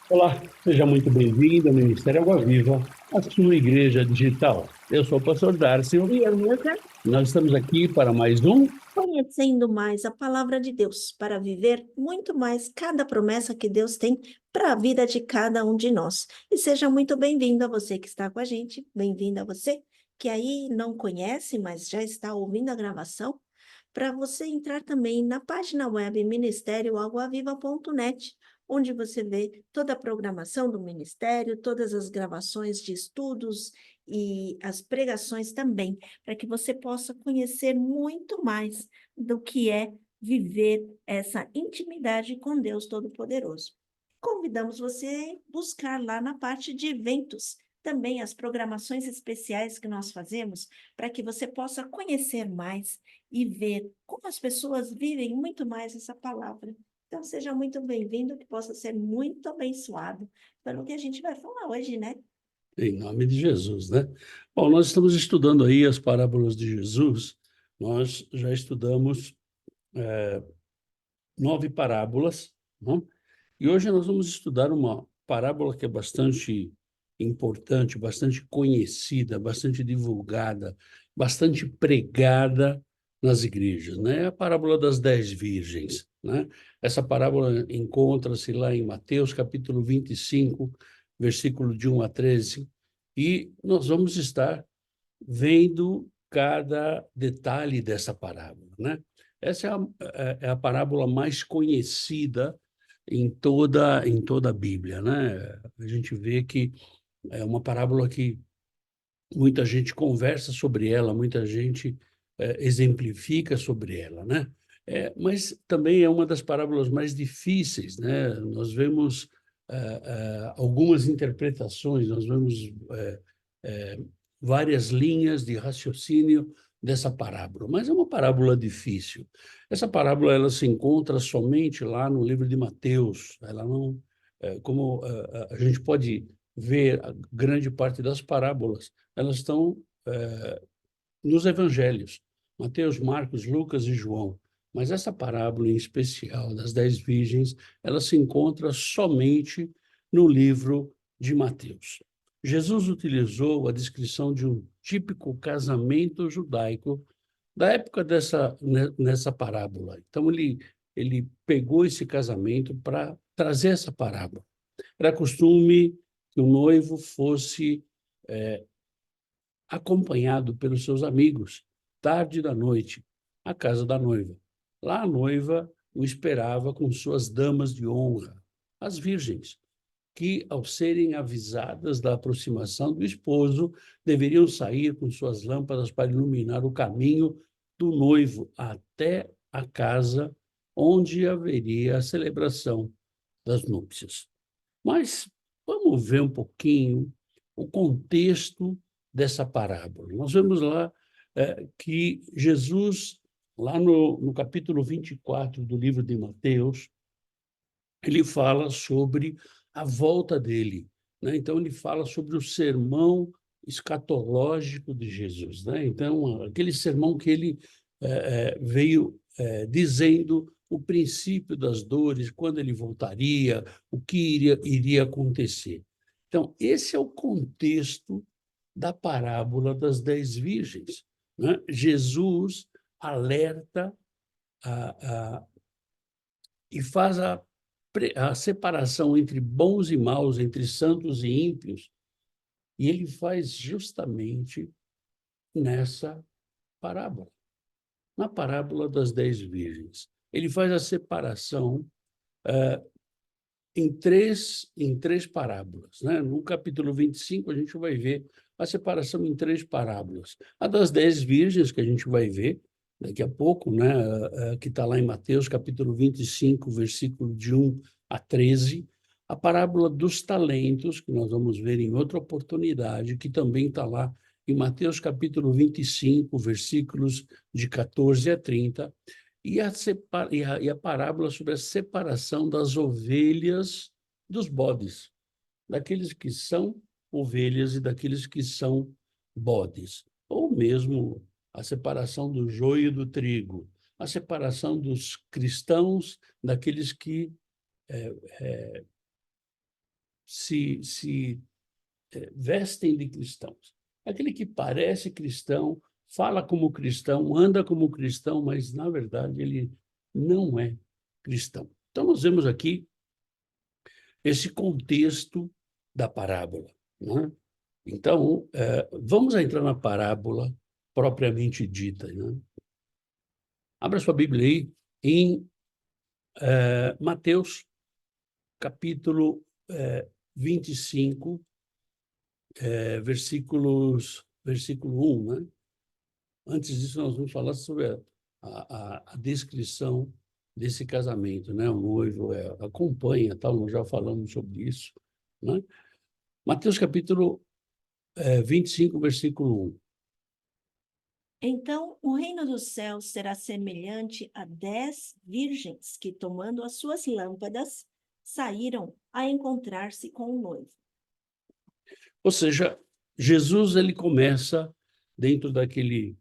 Olá, seja muito bem-vindo ao Ministério Água Viva, a sua igreja digital. Eu sou o pastor Dárcio E eu, Nilka, e nós estamos aqui para mais um. conhecendo mais a palavra de Deus, para viver muito mais cada promessa que Deus tem para a vida de cada um de nós. E seja muito bem-vindo a você que está com a gente, bem-vindo a você que aí não conhece, mas já está ouvindo a gravação, para você entrar também na página web ministérioaguaviva.net, onde você vê toda a programação do ministério, todas as gravações de estudos e as pregações também, para que você possa conhecer muito mais do que é viver essa intimidade com Deus Todo-Poderoso. Convidamos você a buscar lá na parte de eventos também as programações especiais que nós fazemos para que você possa conhecer mais e ver como as pessoas vivem muito mais essa palavra. Então, seja muito bem-vindo, que possa ser muito abençoado pelo que a gente vai falar hoje, né? Em nome de Jesus, né? Bom, nós estamos estudando aí as parábolas de Jesus. Nós já estudamos 9 parábolas, né? E hoje nós vamos estudar uma parábola que é bastante importante, bastante conhecida, bastante divulgada, bastante pregada nas igrejas, né? É a parábola das 10 virgens, né? Essa parábola encontra-se lá em Mateus, capítulo 25, versículo de 1 a 13, e nós vamos estar vendo cada detalhe dessa parábola, né? Essa é a parábola mais conhecida em toda a Bíblia, né? A gente vê que é uma parábola que muita gente conversa sobre ela, muita gente exemplifica sobre ela, né? Mas também é uma das parábolas mais difíceis, né? Nós vemos algumas interpretações, nós vemos eh, várias linhas de raciocínio dessa parábola, mas é uma parábola difícil. Essa parábola ela se encontra somente lá no livro de Mateus. Ela não, como a gente pode ver a grande parte das parábolas, elas estão nos evangelhos, Mateus, Marcos, Lucas e João. Mas essa parábola em especial das 10 virgens, ela se encontra somente no livro de Mateus. Jesus utilizou a descrição de um típico casamento judaico da época nessa parábola. Então, ele pegou esse casamento para trazer essa parábola. Era costume que o noivo fosse acompanhado pelos seus amigos, tarde da noite, à casa da noiva. Lá a noiva o esperava com suas damas de honra, as virgens, que, ao serem avisadas da aproximação do esposo, deveriam sair com suas lâmpadas para iluminar o caminho do noivo até a casa onde haveria a celebração das núpcias. Mas vamos ver um pouquinho o contexto dessa parábola. Nós vemos lá que Jesus, lá no capítulo 24 do livro de Mateus, ele fala sobre a volta dele, né? Então, ele fala sobre o sermão escatológico de Jesus, né? Então, aquele sermão que ele veio dizendo o princípio das dores, quando ele voltaria, o que iria acontecer. Então, esse é o contexto da parábola das 10 virgens, né? Jesus alerta a, e faz a separação entre bons e maus, entre santos e ímpios, e ele faz justamente nessa parábola, na parábola das 10 virgens. Ele faz a separação em três parábolas, né? No capítulo 25, a gente vai ver a separação em 3 parábolas. A das 10 virgens, que a gente vai ver daqui a pouco, né? Que está lá em Mateus, capítulo 25, versículo de 1 a 13. A parábola dos talentos, que nós vamos ver em outra oportunidade, que também está lá em Mateus, capítulo 25, versículos de 14 a 30. E a parábola sobre a separação das ovelhas dos bodes, daqueles que são ovelhas e daqueles que são bodes, ou mesmo a separação do joio do trigo, a separação dos cristãos daqueles que vestem de cristãos. Aquele que parece cristão, fala como cristão, anda como cristão, mas, na verdade, ele não é cristão. Então, nós vemos aqui esse contexto da parábola, né? Então, vamos entrar na parábola propriamente dita, né? Abra sua Bíblia aí em Mateus, capítulo 25, versículo 1, né? Antes disso, nós vamos falar sobre a descrição desse casamento, né? O noivo acompanha, tal, nós já falamos sobre isso, né? Mateus capítulo 25, versículo 1. Então, o reino dos céus será semelhante a 10 virgens que, tomando as suas lâmpadas, saíram a encontrar-se com o noivo. Ou seja, Jesus ele começa dentro daquele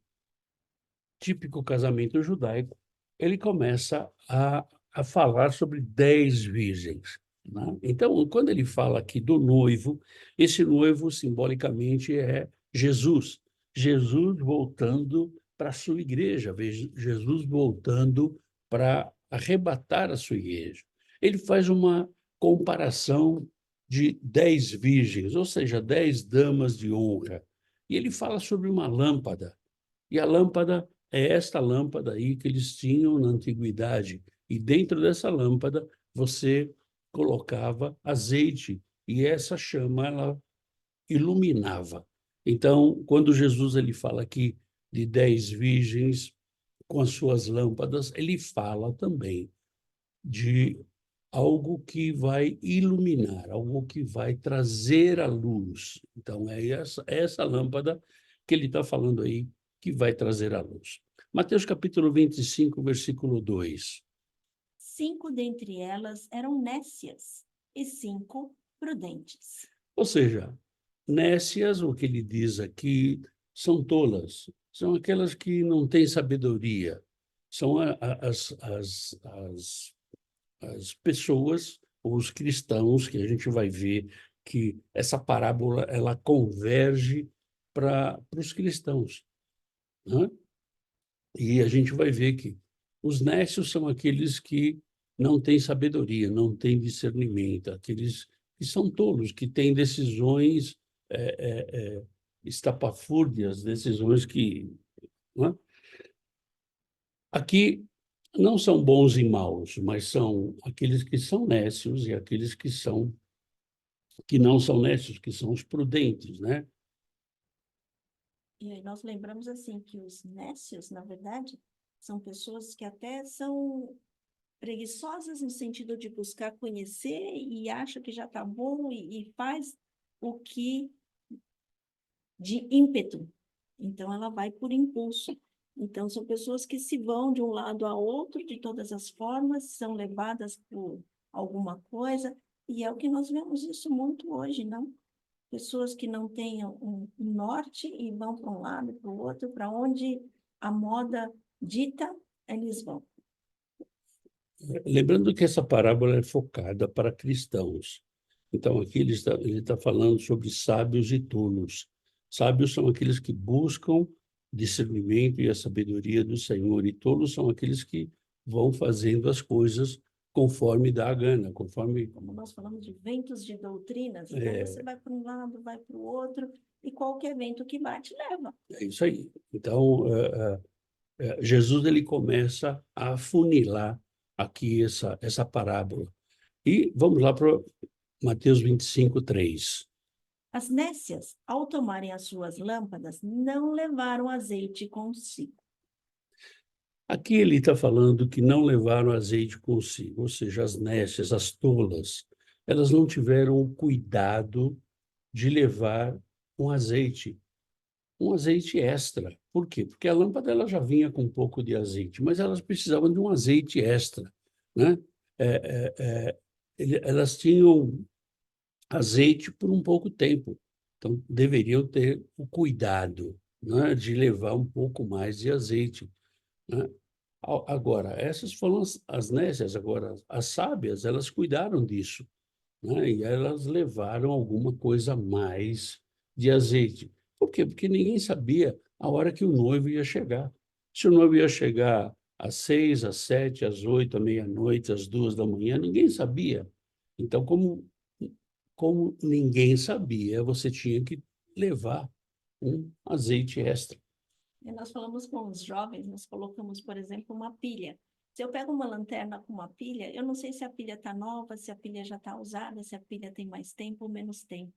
típico casamento judaico, ele começa a falar sobre 10 virgens, né? Então, quando ele fala aqui do noivo, esse noivo simbolicamente é Jesus. Jesus voltando para a sua igreja, Jesus voltando para arrebatar a sua igreja. Ele faz uma comparação de 10 virgens, ou seja, 10 damas de honra. E ele fala sobre uma lâmpada. E a lâmpada é esta lâmpada aí que eles tinham na antiguidade. E dentro dessa lâmpada você colocava azeite e essa chama ela iluminava. Então, quando Jesus ele fala aqui de 10 virgens com as suas lâmpadas, ele fala também de algo que vai iluminar, algo que vai trazer a luz. Então, é essa lâmpada que ele está falando aí, que vai trazer a luz. Mateus capítulo 25, versículo 2. 5 dentre elas eram nécias e 5 prudentes. Ou seja, nécias, o que ele diz aqui, são tolas, são aquelas que não têm sabedoria, são as pessoas, os cristãos, que a gente vai ver que essa parábola ela converge para os cristãos, né? E a gente vai ver que os nécios são aqueles que não têm sabedoria, não têm discernimento, aqueles que são tolos, que têm decisões estapafúrdias, decisões que, né? Aqui não são bons e maus, mas são aqueles que são nécios e aqueles que não são nécios, que são os prudentes, né? E aí nós lembramos assim que os nécios, na verdade, são pessoas que até são preguiçosas no sentido de buscar conhecer e acha que já está bom e faz o que de ímpeto. Então ela vai por impulso. Então são pessoas que se vão de um lado a outro de todas as formas, são levadas por alguma coisa, e é o que nós vemos isso muito hoje, não? Pessoas que não têm um norte e vão para um lado, para o outro, para onde a moda dita, eles vão. Lembrando que essa parábola é focada para cristãos. Então, aqui ele está falando sobre sábios e tolos. Sábios são aqueles que buscam discernimento e a sabedoria do Senhor, e tolos são aqueles que vão fazendo as coisas conforme dá a gana, conforme... Como nós falamos de ventos de doutrinas, então É, você vai para um lado, vai para o outro, e qualquer vento que bate, leva. é isso aí. Então, Jesus ele começa a afunilar aqui essa parábola. E vamos lá para Mateus 25, 3. As nécias, ao tomarem as suas lâmpadas, não levaram azeite consigo. Aqui ele está falando que não levaram azeite consigo, ou seja, as nécias, as tolas, elas não tiveram o cuidado de levar um azeite extra. Por quê? Porque a lâmpada ela já vinha com um pouco de azeite, mas elas precisavam de um azeite extra, né? Elas tinham azeite por um pouco tempo, então deveriam ter o cuidado, né, de levar um pouco mais de azeite, né? Agora, essas foram as nécias, agora as sábias, elas cuidaram disso, né? E elas levaram alguma coisa a mais de azeite. Por quê? Porque ninguém sabia a hora que o noivo ia chegar. Se o noivo ia chegar às 6, às 7, às 8, à meia-noite, às 2 da manhã, ninguém sabia. Então, como ninguém sabia, você tinha que levar um azeite extra. E nós falamos com os jovens, nós colocamos, por exemplo, uma pilha. Se eu pego uma lanterna com uma pilha, eu não sei se a pilha está nova, se a pilha já está usada, se a pilha tem mais tempo ou menos tempo.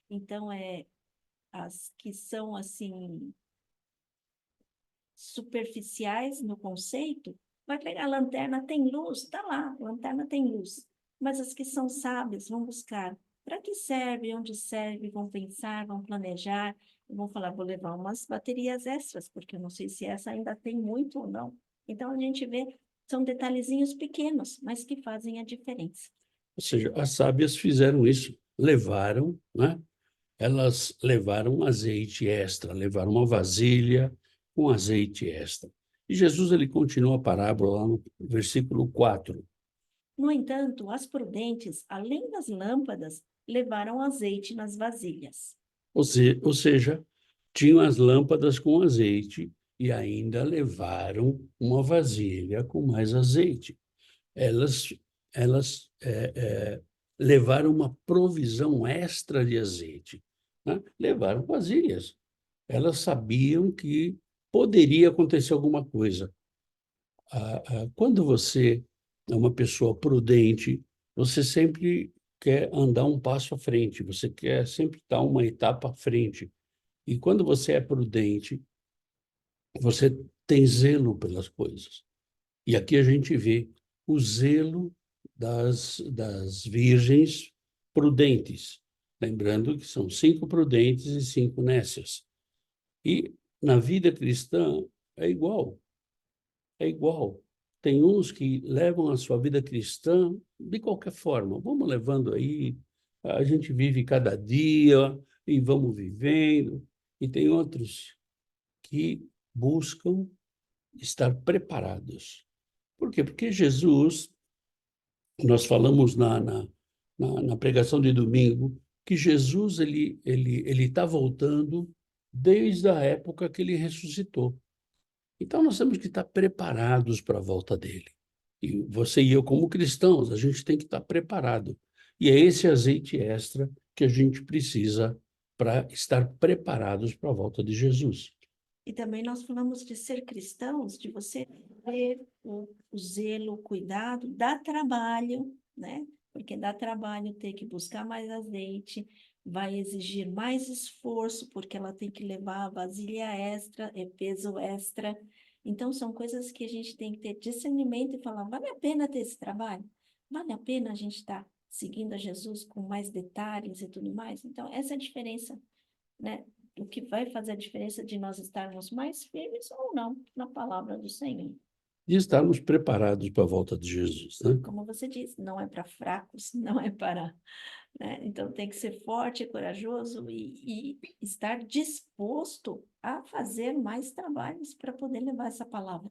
Então, as que são assim superficiais no conceito, vai pegar a lanterna, tem luz, está lá, a lanterna tem luz. Mas as que são sábias vão buscar para que serve, onde serve, vão pensar, vão planejar, vão falar, vou levar umas baterias extras, porque eu não sei se essa ainda tem muito ou não. Então a gente vê, são detalhezinhos pequenos, mas que fazem a diferença. Ou seja, as sábias fizeram isso, levaram, né? Elas levaram azeite extra, levaram uma vasilha com azeite extra. E Jesus ele continua a parábola lá no versículo 4. No entanto, as prudentes, além das lâmpadas, levaram azeite nas vasilhas. Ou seja, tinham as lâmpadas com azeite e ainda levaram uma vasilha com mais azeite. Elas levaram uma provisão extra de azeite, né? Levaram vasilhas. Elas sabiam que poderia acontecer alguma coisa. Quando você é uma pessoa prudente, você sempre quer andar um passo à frente, você quer sempre estar uma etapa à frente. E quando você é prudente, você tem zelo pelas coisas. E aqui a gente vê o zelo das virgens prudentes. Lembrando que são 5 prudentes e 5 nécias. E na vida cristã é igual, é igual. Tem uns que levam a sua vida cristã de qualquer forma. Vamos levando aí, a gente vive cada dia e vamos vivendo. E tem outros que buscam estar preparados. Por quê? Porque Jesus, nós falamos na pregação de domingo, que Jesus ele está voltando desde a época que ele ressuscitou. Então, nós temos que estar preparados para a volta dele. E você e eu, como cristãos, a gente tem que estar preparado. E é esse azeite extra que a gente precisa para estar preparados para a volta de Jesus. E também nós falamos de ser cristãos, de você ter o zelo, o cuidado, dá trabalho, né? Porque dá trabalho ter que buscar mais azeite, vai exigir mais esforço, porque ela tem que levar a vasilha extra, é peso extra. Então, são coisas que a gente tem que ter discernimento e falar, vale a pena ter esse trabalho? Vale a pena a gente estar seguindo a Jesus com mais detalhes e tudo mais? Então, essa é a diferença, né? O que vai fazer a diferença de nós estarmos mais firmes ou não na palavra do Senhor. E estarmos preparados para a volta de Jesus, né? Como você disse, não é para fracos, não é para, né? Então tem que ser forte, corajoso e estar disposto a fazer mais trabalhos para poder levar essa palavra.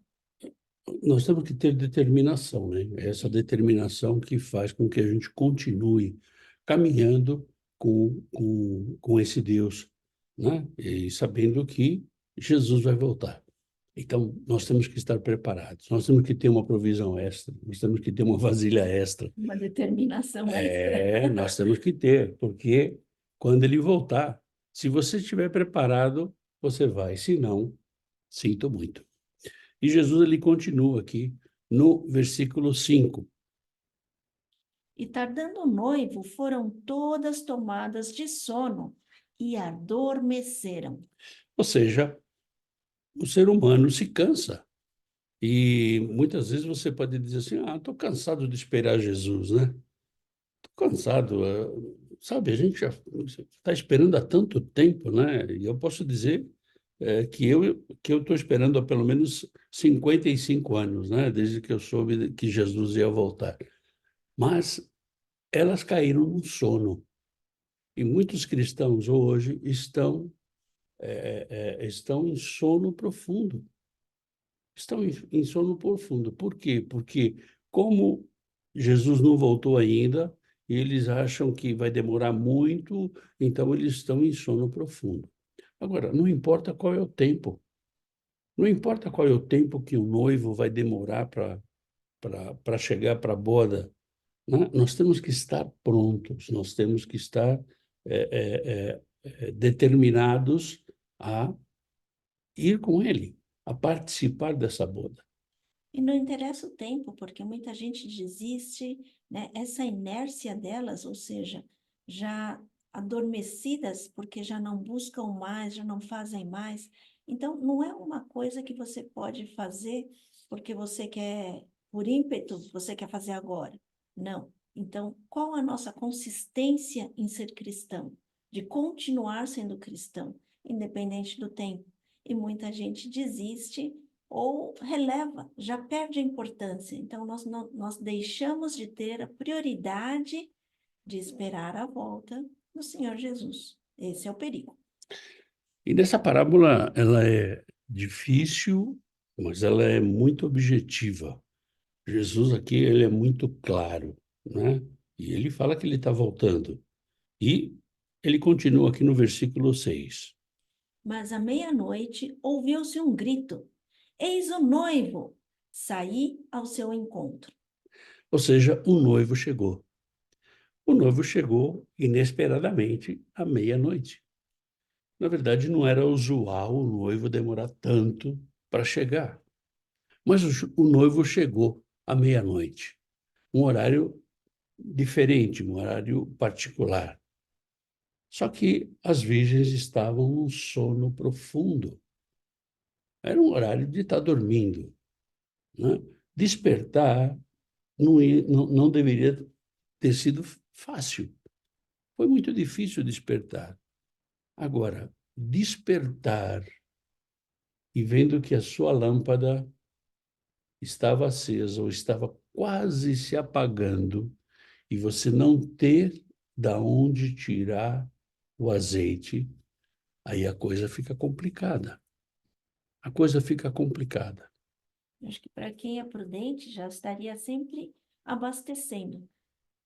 Nós temos que ter determinação, né? É essa determinação que faz com que a gente continue caminhando com esse Deus, né? E sabendo que Jesus vai voltar. Então, nós temos que estar preparados, nós temos que ter uma provisão extra, nós temos que ter uma vasilha extra. Uma determinação extra. Nós temos que ter, porque quando ele voltar, se você estiver preparado, você vai, se não, sinto muito. E Jesus ele continua aqui no versículo 5. E tardando o noivo, foram todas tomadas de sono e adormeceram. Ou seja, o ser humano se cansa. E muitas vezes você pode dizer assim: estou cansado de esperar Jesus, né? Estou cansado. Sabe, a gente já está esperando há tanto tempo, né? E eu posso dizer que eu estou esperando há pelo menos 55 anos, né? Desde que eu soube que Jesus ia voltar. Mas elas caíram no sono. E muitos cristãos hoje estão em sono profundo. Estão em sono profundo. Por quê? Porque como Jesus não voltou ainda e eles acham que vai demorar muito, então eles estão em sono profundo. Agora, não importa qual é o tempo, não importa qual é o tempo que o noivo vai demorar para chegar para a boda, né? Nós temos que estar prontos, nós temos que estar determinados a ir com ele, a participar dessa boda. E não interessa o tempo, porque muita gente desiste, né? Essa inércia delas, ou seja, já adormecidas, porque já não buscam mais, já não fazem mais. Então, não é uma coisa que você pode fazer porque você quer, por ímpeto, você quer fazer agora. Não. Então, qual a nossa consistência em ser cristão? De continuar sendo cristão, independente do tempo. E muita gente desiste ou releva, já perde a importância. Então, nós deixamos de ter a prioridade de esperar a volta do Senhor Jesus. Esse é o perigo. E nessa parábola, ela é difícil, mas ela é muito objetiva. Jesus aqui, ele é muito claro, né? E ele fala que ele está voltando. E ele continua aqui no versículo 6. Mas à meia-noite ouviu-se um grito: Eis o noivo! Saí ao seu encontro. Ou seja, o noivo chegou. O noivo chegou inesperadamente à meia-noite. Na verdade, não era usual o noivo demorar tanto para chegar. Mas o noivo chegou à meia-noite, um horário diferente, um horário particular. Só que as virgens estavam num sono profundo. Era um horário de estar dormindo, né? Despertar não deveria ter sido fácil. Foi muito difícil despertar. Agora, despertar e vendo que a sua lâmpada estava acesa ou estava quase se apagando e você não ter da onde tirar o azeite, aí a coisa fica complicada. A coisa fica complicada. Acho que para quem é prudente já estaria sempre abastecendo.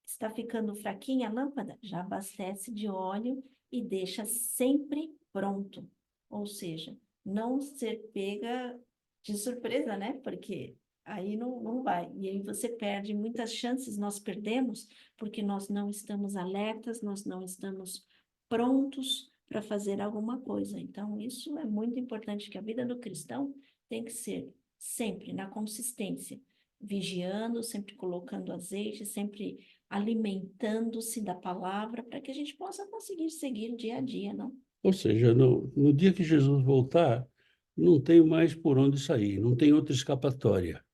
Está ficando fraquinha a lâmpada? Já abastece de óleo e deixa sempre pronto. Ou seja, não ser pega de surpresa, né? Porque aí não vai. E aí você perde muitas chances, nós perdemos, porque nós não estamos alertas, nós não estamos prontos para fazer alguma coisa. Então, isso é muito importante, que a vida do cristão tem que ser sempre na consistência, vigiando, sempre colocando azeite, sempre alimentando-se da palavra para que a gente possa conseguir seguir dia a dia, não? Ou seja, no dia que Jesus voltar, não tem mais por onde sair, não tem outra escapatória.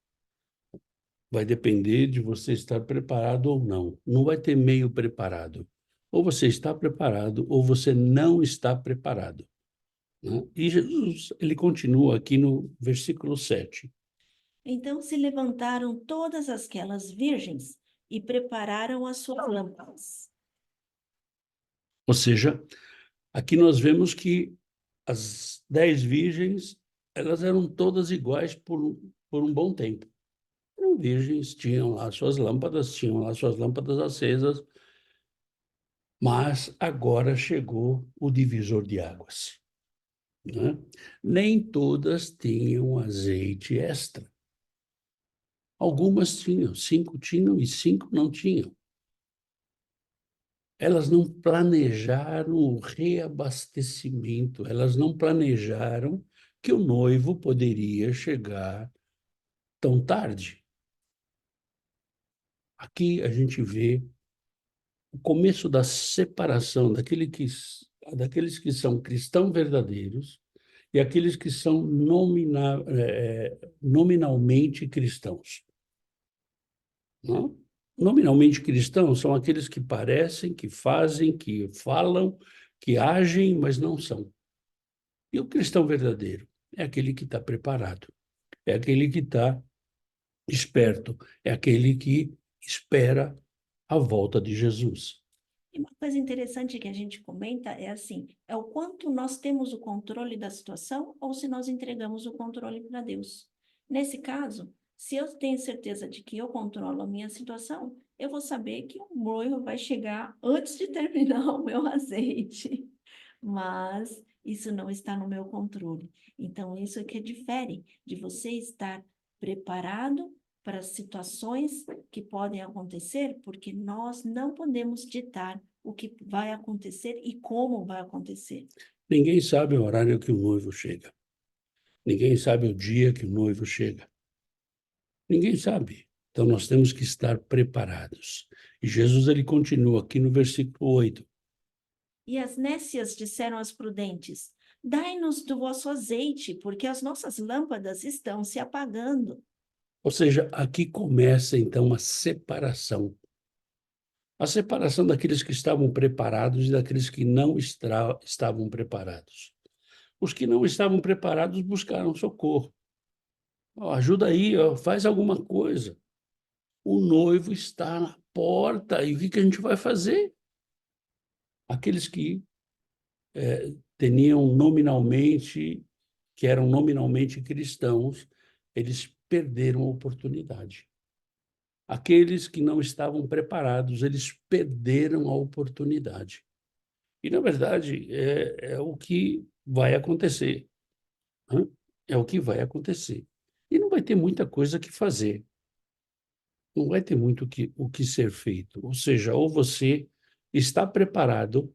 Vai depender de você estar preparado ou não. Não vai ter meio preparado. Ou você está preparado ou você não está preparado, né? E Jesus, ele continua aqui no versículo 7. Então se levantaram todas aquelas virgens e prepararam as suas lâmpadas. Ou seja, aqui nós vemos que as 10 virgens, elas eram todas iguais por um bom tempo. Eram virgens, tinham lá suas lâmpadas acesas, mas agora chegou o divisor de águas, né? Nem todas tinham azeite extra. Algumas tinham, 5 tinham e 5 não tinham. Elas não planejaram o reabastecimento, elas não planejaram que o noivo poderia chegar tão tarde. Aqui a gente vê o começo da separação daqueles que são cristãos verdadeiros e aqueles que são nominalmente cristãos, não? Nominalmente cristãos são aqueles que parecem, que fazem, que falam, que agem, mas não são. E o cristão verdadeiro é aquele que está preparado, é aquele que está esperto, é aquele que espera a volta de Jesus. E uma coisa interessante que a gente comenta é assim, é o quanto nós temos o controle da situação ou se nós entregamos o controle para Deus. Nesse caso, Se eu tenho certeza de que eu controlo a minha situação, eu vou saber que o noivo vai chegar antes de terminar o meu azeite. Mas isso não está no meu controle. Então, isso é que difere de você estar preparado para as situações que podem acontecer, porque nós não podemos ditar o que vai acontecer e como vai acontecer. Ninguém sabe o horário que o noivo chega. Ninguém sabe o dia que o noivo chega. Ninguém sabe. Então nós temos que estar preparados. E Jesus ele continua aqui no versículo 8. E as nécias disseram às prudentes: Dai-nos do vosso azeite, porque as nossas lâmpadas estão se apagando. Ou seja, aqui começa então a separação. A separação daqueles que estavam preparados e daqueles que não estavam preparados. Os que não estavam preparados buscaram socorro. Ó, ajuda aí, ó, faz alguma coisa. O noivo está na porta, e o que a gente vai fazer? Aqueles que teniam nominalmente, que eram nominalmente cristãos, eles perderam a oportunidade. Aqueles que não estavam preparados, eles perderam a oportunidade. E, na verdade, é o que vai acontecer. Né? É o que vai acontecer. E não vai ter muita coisa que fazer. Não vai ter muito o que ser feito. Ou seja, ou você está preparado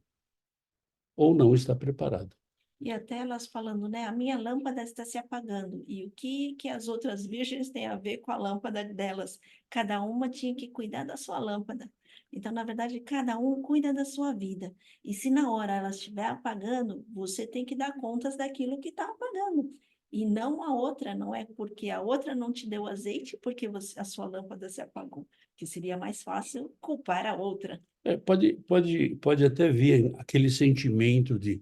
ou não está preparado. E até elas falando, né? A minha lâmpada está se apagando. E o que as outras virgens têm a ver com a lâmpada delas? Cada uma tinha que cuidar da sua lâmpada. Então, na verdade, cada um cuida da sua vida. E se na hora ela estiver apagando, você tem que dar contas daquilo que está apagando. E não a outra, não é porque a outra não te deu azeite porque a sua lâmpada se apagou. Que seria mais fácil culpar a outra. Pode até vir aquele sentimento de,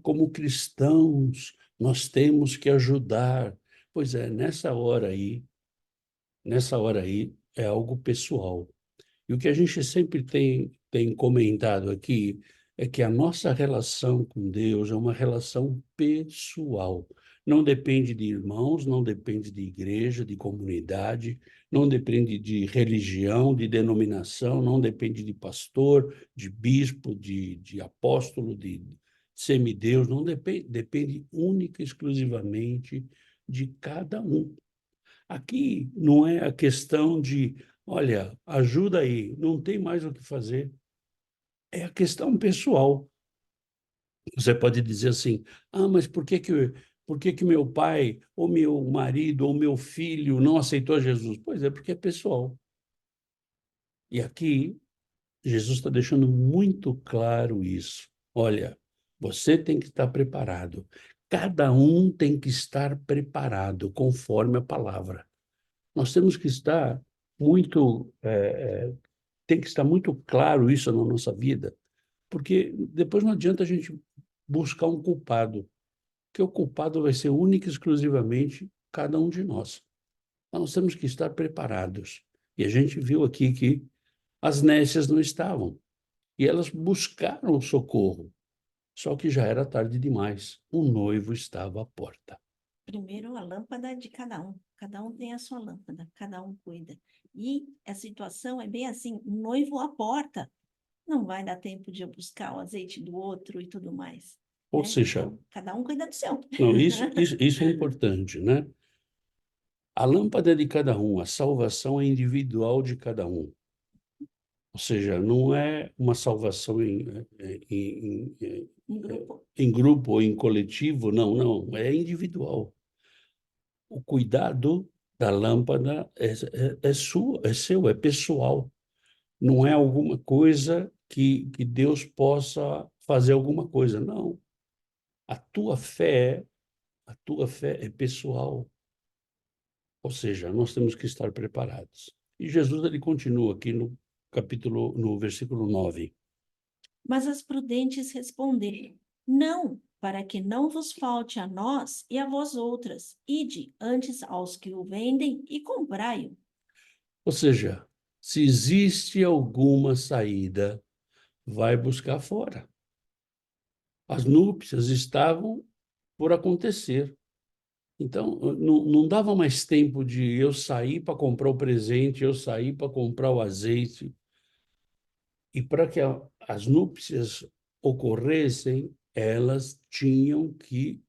como cristãos, nós temos que ajudar. Pois é, nessa hora aí, é algo pessoal. E o que a gente sempre tem comentado aqui é que a nossa relação com Deus é uma relação pessoal. Não depende de irmãos, não depende de igreja, de comunidade, não depende de religião, de denominação, não depende de pastor, de bispo, de apóstolo, de semideus, não depende, depende única e exclusivamente de cada um. Aqui não é a questão de, olha, ajuda aí, não tem mais o que fazer. É a questão pessoal. Você pode dizer assim, mas por que que meu pai, ou meu marido, ou meu filho não aceitou Jesus? Pois é, porque é pessoal. E aqui, Jesus está deixando muito claro isso. Olha, você tem que estar preparado. Cada um tem que estar preparado, conforme a palavra. Nós temos que estar muito, tem que estar muito claro isso na nossa vida, porque depois não adianta a gente buscar um culpado, que o culpado vai ser único e exclusivamente cada um de nós. Nós temos que estar preparados. E a gente viu aqui que as nécias não estavam, e elas buscaram socorro, só que já era tarde demais. O noivo estava à porta. Primeiro, a lâmpada de cada um. Cada um tem a sua lâmpada, cada um cuida. E a situação é bem assim: o noivo à porta. Não vai dar tempo de eu buscar o azeite do outro e tudo mais, Ou né? seja, Então, cada um cuida do seu. não, isso é importante, né? A lâmpada é de cada um, a salvação é individual de cada um. Ou seja, não é uma salvação Um grupo. em grupo ou em coletivo, não, não, é individual. O cuidado da lâmpada é sua, é seu, é pessoal. Não é alguma coisa que Deus possa fazer alguma coisa, não. A tua fé, a tua fé é pessoal. Ou seja, nós temos que estar preparados. E Jesus ele continua aqui no versículo 9. Mas as prudentes responderam: Não, para que não vos falte a nós e a vós outras. Ide antes aos que o vendem e comprai-o. Ou seja, se existe alguma saída, vai buscar fora. As núpcias estavam por acontecer. Então, não dava mais tempo de eu sair para comprar o presente, eu sair para comprar o azeite. E para que as núpcias ocorressem, elas tinham que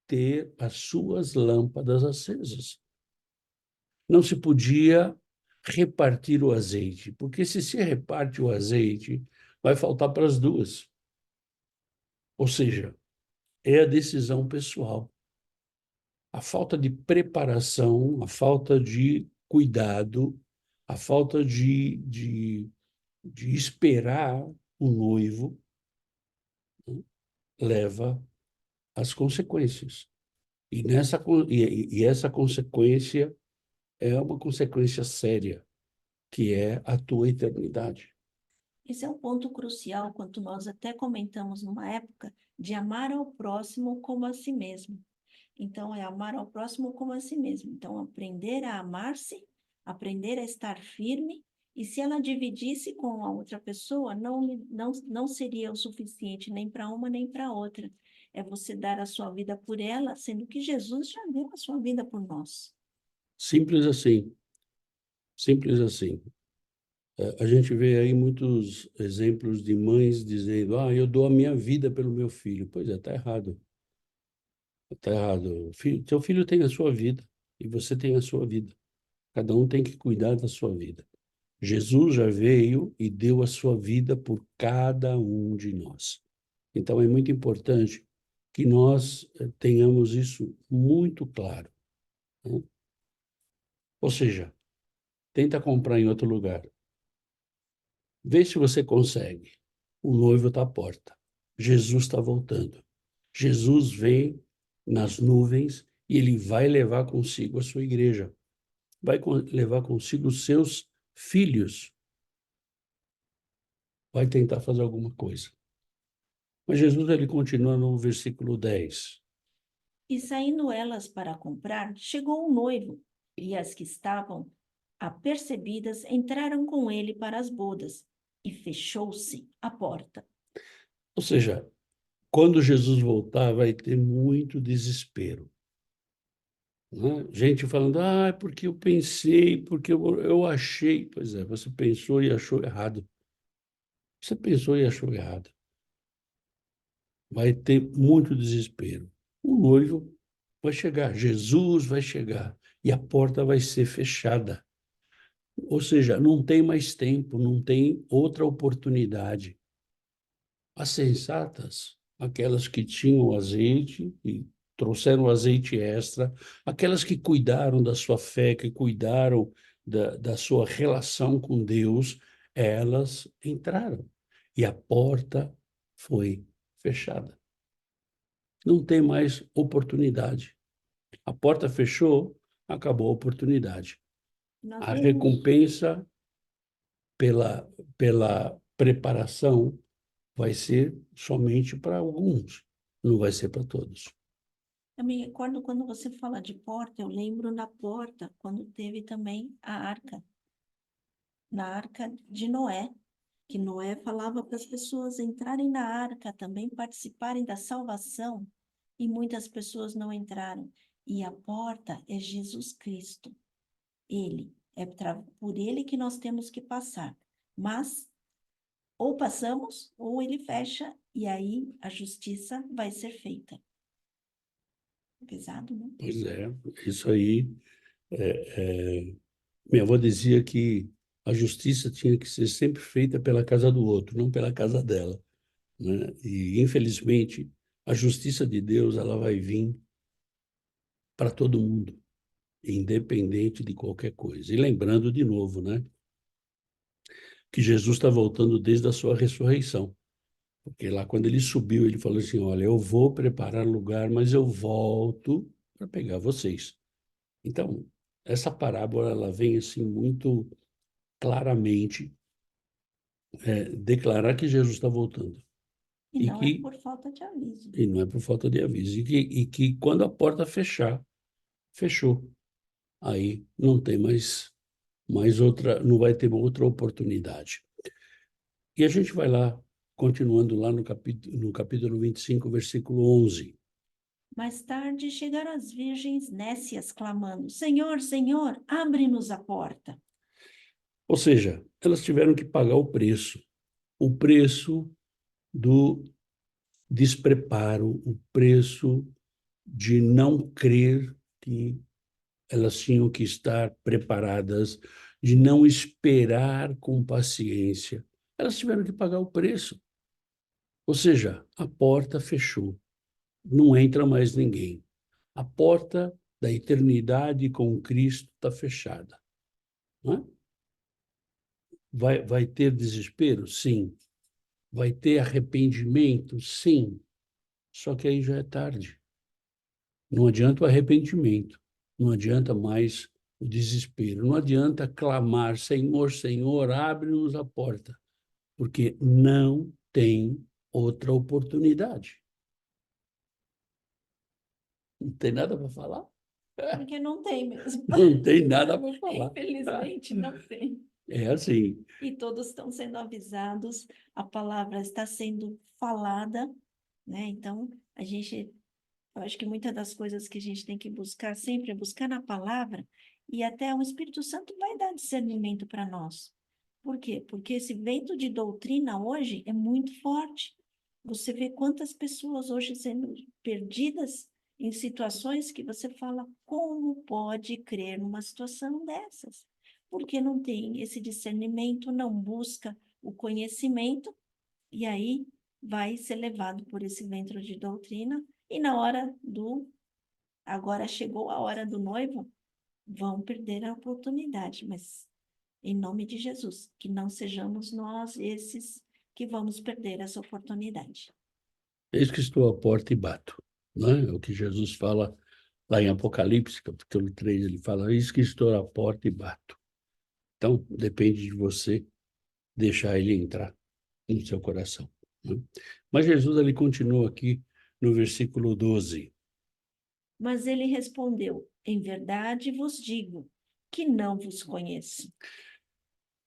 ter as suas lâmpadas acesas. Não se podia repartir o azeite, porque se reparte o azeite, vai faltar para as duas. Ou seja, é a decisão pessoal. A falta de preparação, a falta de cuidado, a falta de esperar o noivo, né, leva às consequências. E essa consequência é uma consequência séria, que é a tua eternidade. Esse é um ponto crucial, quando nós até comentamos numa época de amar ao próximo como a si mesmo. Então, é amar ao próximo como a si mesmo. Então, aprender a amar-se, aprender a estar firme, e se ela dividisse com a outra pessoa, não seria o suficiente nem para uma nem para outra. É você dar a sua vida por ela, sendo que Jesus já deu a sua vida por nós. Simples assim, simples assim. A gente vê aí muitos exemplos de mães dizendo: ah, eu dou a minha vida pelo meu filho. Pois é, está errado. Está errado. Teu filho tem a sua vida e você tem a sua vida. Cada um tem que cuidar da sua vida. Jesus já veio e deu a sua vida por cada um de nós. Então, é muito importante que nós tenhamos isso muito claro, né? Ou seja, tenta comprar em outro lugar. Vê se você consegue. O noivo está à porta. Jesus está voltando. Jesus vem nas nuvens e ele vai levar consigo a sua igreja. Levar consigo os seus filhos. Vai tentar fazer alguma coisa. Mas Jesus, ele continua no versículo 10. E saindo elas para comprar, chegou o noivo, e as que estavam apercebidas entraram com ele para as bodas, e fechou-se a porta. Ou seja, quando Jesus voltar, vai ter muito desespero, né? Gente falando: ah, é porque eu pensei, porque eu achei. Pois é, você pensou e achou errado. Você pensou e achou errado. Vai ter muito desespero. O noivo vai chegar, Jesus vai chegar e a porta vai ser fechada. Ou seja, não tem mais tempo, não tem outra oportunidade. As sensatas, aquelas que tinham azeite e trouxeram azeite extra, aquelas que cuidaram da sua fé, que cuidaram da sua relação com Deus, elas entraram e a porta foi fechada. Não tem mais oportunidade. A porta fechou, acabou a oportunidade. Nós A vemos, recompensa pela preparação vai ser somente para alguns, não vai ser para todos. eu me recordo quando você fala de porta, eu lembro na porta, quando teve também a arca, na arca de Noé, que Noé falava para as pessoas entrarem na arca, também participarem da salvação, e muitas pessoas não entraram. E a porta é Jesus Cristo. Ele, por ele que nós temos que passar. Mas ou passamos, ou ele fecha, e aí a justiça vai ser feita. Pesado, né? Pois é, isso aí. Minha avó dizia que a justiça tinha que ser sempre feita pela casa do outro, não pela casa dela, né? E, infelizmente, a justiça de Deus ela vai vir para todo mundo, independente de qualquer coisa. E lembrando de novo, né, que Jesus está voltando desde a sua ressurreição. Porque lá, quando ele subiu, ele falou assim: olha, eu vou preparar lugar, mas eu volto para pegar vocês. Então, essa parábola ela vem assim muito claramente declarar que Jesus está voltando. E E não é que por falta de aviso. e não é por falta de aviso. E que quando a porta fechar, fechou. Aí não tem mais outra, não vai ter outra oportunidade. E a gente vai lá, continuando lá no capítulo 25, versículo 11. Mais tarde chegaram as virgens nécias, clamando: Senhor, Senhor, abre-nos a porta. Ou seja, elas tiveram que pagar o preço do despreparo, o preço de não crer que elas tinham que estar preparadas, de não esperar com paciência. Elas tiveram que pagar o preço. Ou seja, a porta fechou, não entra mais ninguém. A porta da eternidade com Cristo está fechada. Não é? Vai ter desespero? Sim. Vai ter arrependimento? Sim. Só que aí já é tarde. Não adianta o arrependimento, não adianta mais o desespero, não adianta clamar, Senhor, Senhor, abre-nos a porta, porque não tem outra oportunidade. Não tem nada para falar? Porque não tem mesmo. Não tem nada para falar. Infelizmente, não tem. É assim. E todos estão sendo avisados, a palavra está sendo falada, né? Então, eu acho que muitas das coisas que a gente tem que buscar sempre é buscar na palavra e até o Espírito Santo vai dar discernimento para nós. Por quê? Porque esse vento de doutrina hoje é muito forte. Você vê quantas pessoas hoje sendo perdidas em situações que você fala, como pode crer numa situação dessas? Porque não tem esse discernimento, não busca o conhecimento, e aí vai ser levado por esse vento de doutrina, e na hora do, agora chegou a hora do noivo, vão perder a oportunidade, mas em nome de Jesus, que não sejamos nós esses que vamos perder essa oportunidade. Eis que estou à porta e bato. Não é? É o que Jesus fala lá em Apocalipse, capítulo 3, ele fala, eis que estou à porta e bato. Então, depende de você deixar ele entrar no seu coração. Né? Mas Jesus ele continua aqui no versículo 12. Mas ele respondeu: Em verdade vos digo que não vos conheço.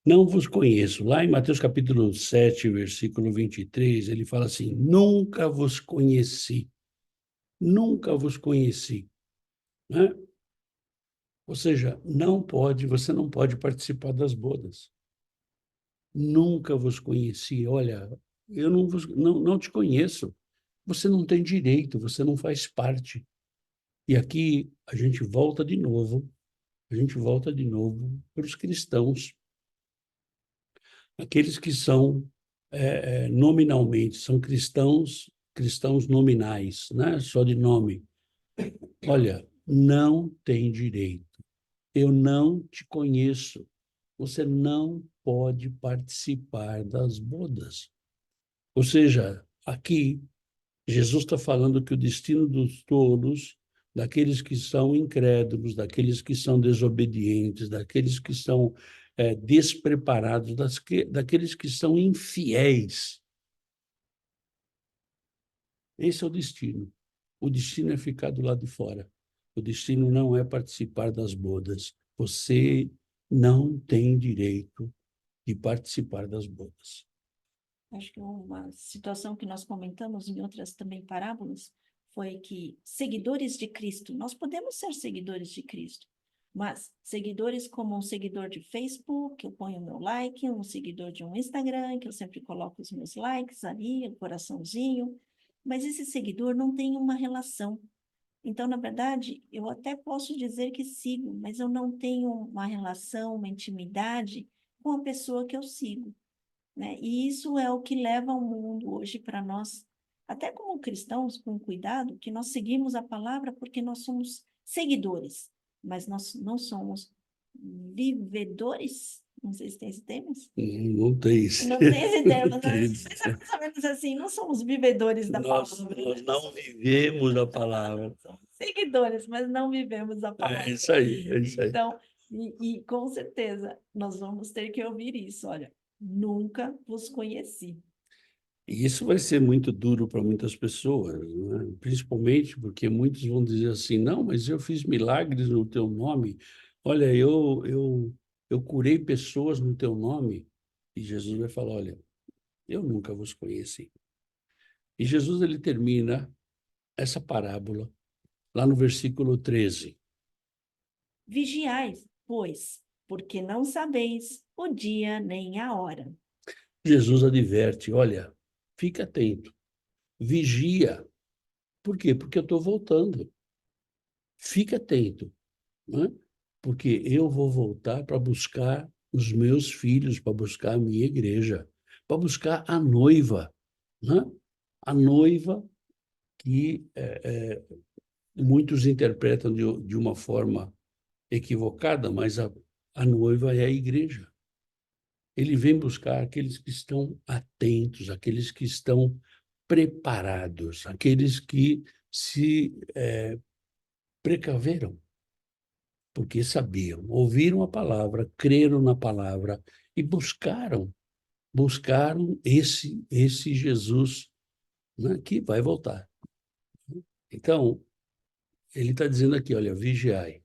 Não vos conheço. Lá em Mateus capítulo 7, versículo 23, ele fala assim: nunca vos conheci. Nunca vos conheci. Né? Ou seja, você não pode participar das bodas. Nunca vos conheci. Olha, eu não te conheço. Você não tem direito, você não faz parte. E aqui a gente volta de novo para os cristãos, aqueles que são nominalmente, são cristãos, cristãos nominais, né? Só de nome. Olha, não tem direito. Eu não te conheço. Você não pode participar das bodas. Ou seja, aqui Jesus está falando que o destino dos tolos, daqueles que são incrédulos, daqueles que são desobedientes, daqueles que são despreparados, daqueles que são infiéis, esse é o destino. O destino é ficar do lado de fora. O destino não é participar das bodas. Você não tem direito de participar das bodas. Acho que uma situação que nós comentamos em outras também parábolas foi que seguidores de Cristo, nós podemos ser seguidores de Cristo, mas seguidores como um seguidor de Facebook, que eu ponho meu like, um seguidor de um Instagram, que eu sempre coloco os meus likes ali, o coraçãozinho, mas esse seguidor não tem uma relação. Então, na verdade, eu até posso dizer que sigo, mas eu não tenho uma relação, uma intimidade com a pessoa que eu sigo, né? E isso é o que leva o mundo hoje para nós, até como cristãos, com cuidado, que nós seguimos a palavra porque nós somos seguidores, mas nós não somos vivedores. Não sei se tem esse termo. Não tem isso. Não tem esse termo, Não tem mas isso. é mais ou menos assim, não somos vivedores da palavra, Nós né? não vivemos a palavra. Somos seguidores, mas não vivemos a É palavra. isso aí, é isso aí. Então, e com certeza nós vamos ter que ouvir isso. Olha, nunca vos conheci. E isso vai ser muito duro para muitas pessoas, né? Principalmente porque muitos vão dizer assim, não, mas eu fiz milagres no teu nome. Olha, eu curei pessoas no teu nome. E Jesus vai falar, olha, eu nunca vos conheci. E Jesus ele termina essa parábola lá no versículo 13. Vigiai, pois, porque não sabeis o dia nem a hora. Jesus adverte, olha, fica atento, vigia. Por quê? Porque eu estou voltando. Fica atento, né? Porque eu vou voltar para buscar os meus filhos, para buscar a minha igreja, para buscar a noiva, né? A noiva que muitos interpretam de uma forma equivocada, mas a noiva é a igreja. Ele vem buscar aqueles que estão atentos, aqueles que estão preparados, aqueles que se precaveram, porque sabiam, ouviram a palavra, creram na palavra e buscaram esse Jesus, né, que vai voltar. Então, ele está dizendo aqui, olha, vigiai,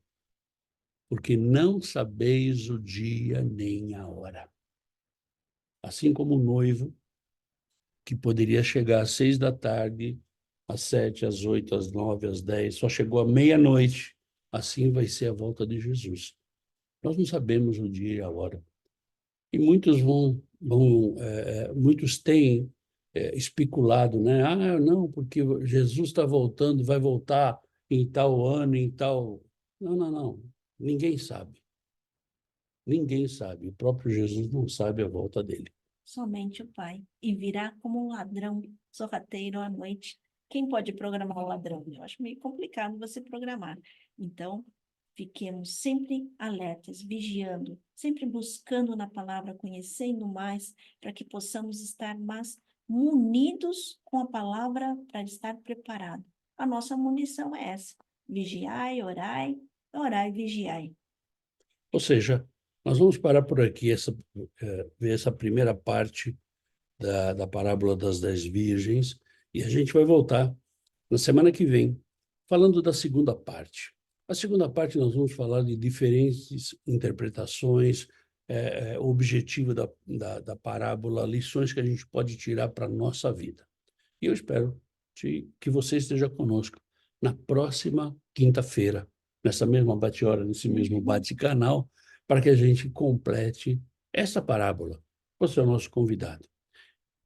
porque não sabeis o dia nem a hora. Assim como o noivo, que poderia chegar às 6 da tarde, às 7, às 8, às 9, às 10, só chegou à meia-noite, assim vai ser a volta de Jesus. Nós não sabemos o dia e a hora. E muitos têm especulado, né? Ah, não, porque Jesus está voltando, vai voltar em tal ano, em tal... Não, não, não. Ninguém sabe. Ninguém sabe. O próprio Jesus não sabe a volta dele. Somente o Pai. E virá como um ladrão sorrateiro à noite. Quem pode programar o ladrão? Eu acho meio complicado você programar. Então, fiquemos sempre alertas, vigiando, sempre buscando na palavra, conhecendo mais, para que possamos estar mais munidos com a palavra para estar preparado. A nossa munição é essa: vigiai, orai, orai, vigiai. Ou seja, nós vamos parar por aqui, ver essa primeira parte da parábola das 10 virgens, e a gente vai voltar na semana que vem, falando da segunda parte. A segunda parte nós vamos falar de diferentes interpretações, o objetivo da parábola, lições que a gente pode tirar para a nossa vida. E eu espero que você esteja conosco na próxima quinta-feira, nessa mesma bate-hora, nesse mesmo bate-canal, para que a gente complete essa parábola. Você é o nosso convidado.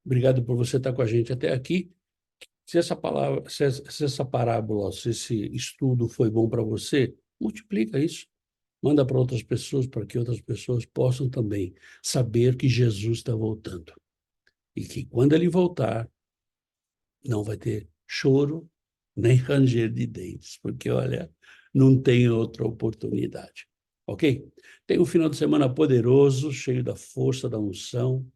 Obrigado por você estar com a gente até aqui. Se essa palavra, se essa parábola, se esse estudo foi bom para você, multiplica isso. Manda para outras pessoas, para que outras pessoas possam também saber que Jesus está voltando. E que quando ele voltar, não vai ter choro nem ranger de dentes, porque, olha, não tem outra oportunidade. Ok? Tem um final de semana poderoso, cheio da força, da unção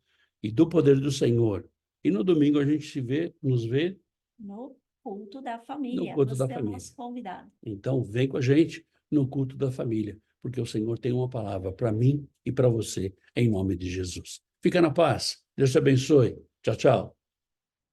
e do poder do Senhor. E no domingo a gente nos vê No culto da no família. culto da Você é o família. nosso convidado. Então, vem com a gente no culto da família, porque o Senhor tem uma palavra para mim e para você, em nome de Jesus. Fica na paz. Deus te abençoe. Tchau, tchau.